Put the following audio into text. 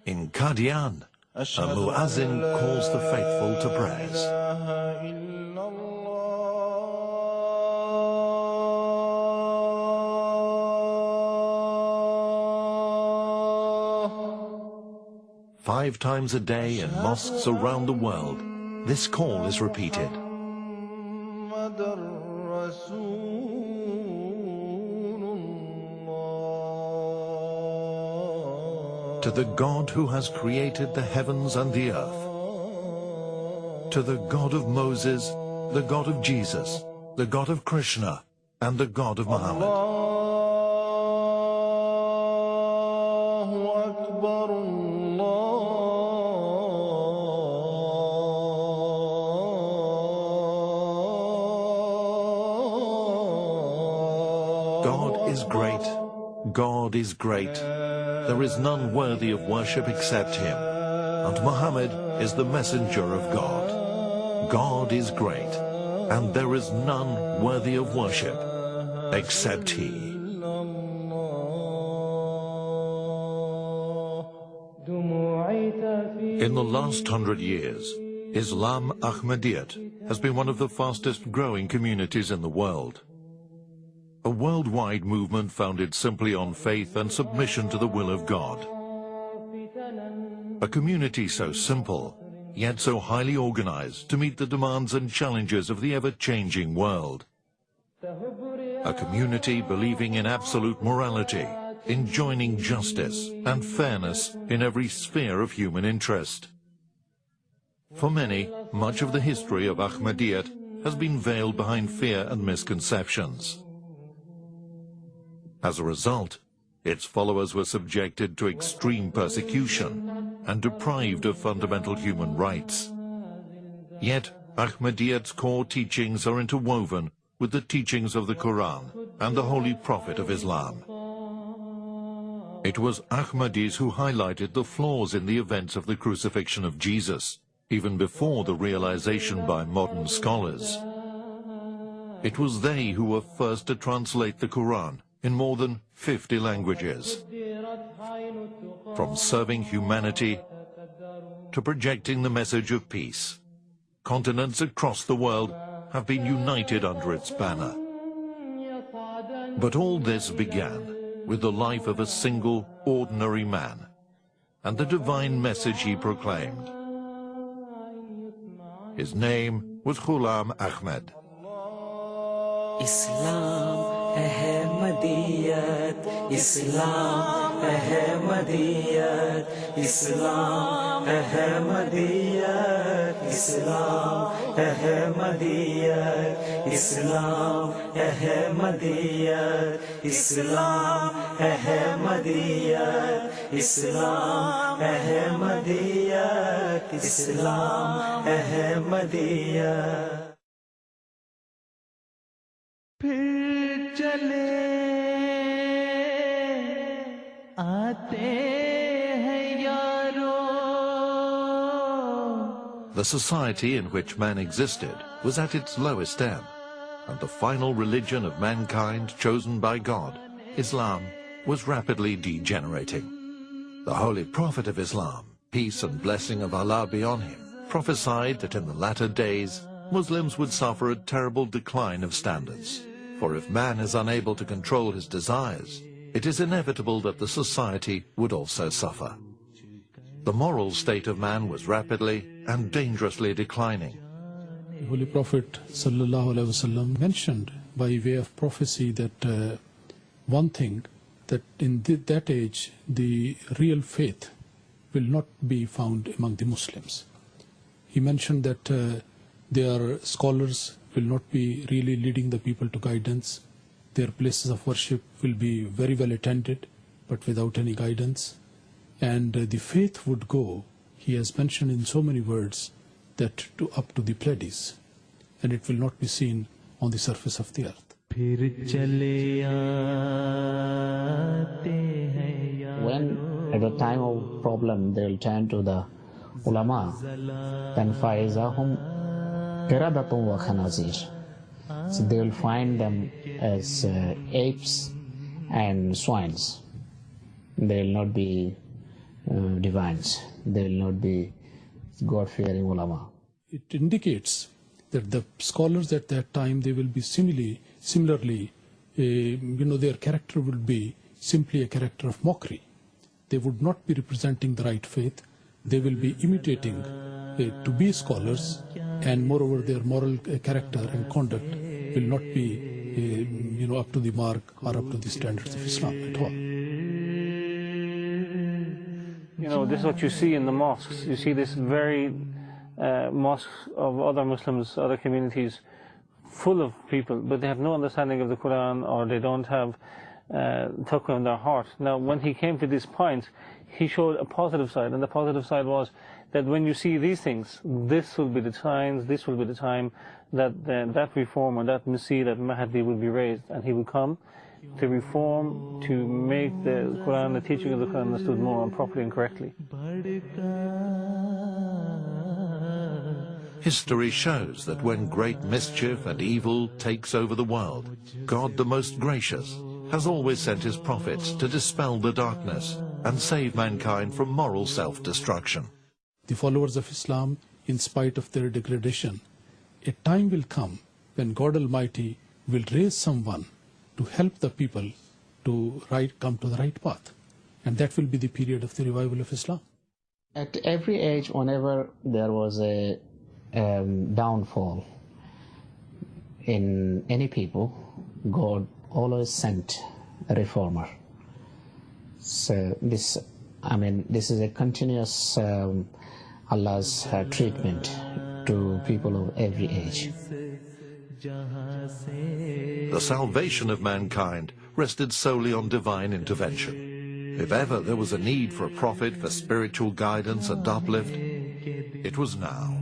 In Qadian, a muazzin calls the faithful to prayers. Five times a day in mosques around the world, this call is repeated. To the God who has created the heavens and the earth. To the God of Moses, the God of Jesus, the God of Krishna, and the God of Muhammad. God is great. God is great. There is none worthy of worship except him, and Muhammad is the messenger of God. God is great, and there is none worthy of worship except he. In the last 100 years, Islam Ahmadiyya has been one of the fastest growing communities in the world. A worldwide movement founded simply on faith and submission to the will of God. A community so simple, yet so highly organized to meet the demands and challenges of the ever-changing world. A community believing in absolute morality, enjoining justice and fairness in every sphere of human interest. For many, much of the history of Ahmadiyya has been veiled behind fear and misconceptions. As a result, its followers were subjected to extreme persecution and deprived of fundamental human rights. Yet, Ahmadiyya's core teachings are interwoven with the teachings of the Quran and the Holy Prophet of Islam. It was Ahmadis who highlighted the flaws in the events of the crucifixion of Jesus, even before the realization by modern scholars. It was they who were first to translate the Quran in more than 50 languages. From serving humanity to projecting the message of peace, continents across the world have been united under its banner. But all this began with the life of a single, ordinary man and the divine message he proclaimed. His name was Ghulam Ahmad. Islam Ahmadiyat, Islam Ahmadiyat, Islam Ahmadiyat, Islam Ahmadiyat, Islam Ahmadiyat, Islam Ahmadiyat, Islam Ahmadiyat, Islam Ahmadiyat. फिर चले आते हैं यारो. The society in which man existed was at its lowest ebb, and the final religion of mankind chosen by God, Islam, was rapidly degenerating. The Holy Prophet of Islam, peace and blessing of Allah be on him, prophesied that in the latter days Muslims would suffer a terrible decline of standards. For if man is unable to control his desires, it is inevitable that the society would also suffer. The moral state of man was rapidly and dangerously declining. The Holy Prophet ﷺ mentioned by way of prophecy that one thing, that in that age the real faith will not be found among the Muslims. He mentioned that there are scholars will not be really leading the people to guidance. Their places of worship will be very well attended, but without any guidance. And the faith would go, he has mentioned in so many words, that up to the Pleiades, and it will not be seen on the surface of the earth. When at the time of problem they will turn to the ulama, then faizahum qiradatun wa khanazir. So they will find them as apes and swines. They will not be divines. They will not be God-fearing ulama. It indicates that the scholars at that time, they will be similarly, their character will be simply a character of mockery. They would not be representing the right faith. They will be imitating to be scholars, and moreover their moral character and conduct will not be up to the mark or up to the standards of Islam at all. This is what you see in the mosques. You see this very mosques of other Muslims, other communities, full of people, but they have no understanding of the Quran, or they don't have taqwa in their heart. Now, when he came to this point, he showed a positive side, and the positive side was that when you see these things, this will be the signs, this will be the time that that reformer, that Masih, that Mahdi will be raised, and he will come to reform, to make the Quran, the teaching of the Quran, understood more and properly and correctly. History shows that when great mischief and evil takes over the world, God the Most Gracious has always sent his prophets to dispel the darkness and save mankind from moral self-destruction. The followers of Islam, in spite of their degradation, a time will come when God Almighty will raise someone to help the people to come to the right path. And that will be the period of the revival of Islam. At every age, whenever there was a downfall in any people, God always sent a reformer. So this is a continuous Allah's treatment to people of every age. The salvation of mankind rested solely on divine intervention. If ever there was a need for a prophet for spiritual guidance and uplift, it was now.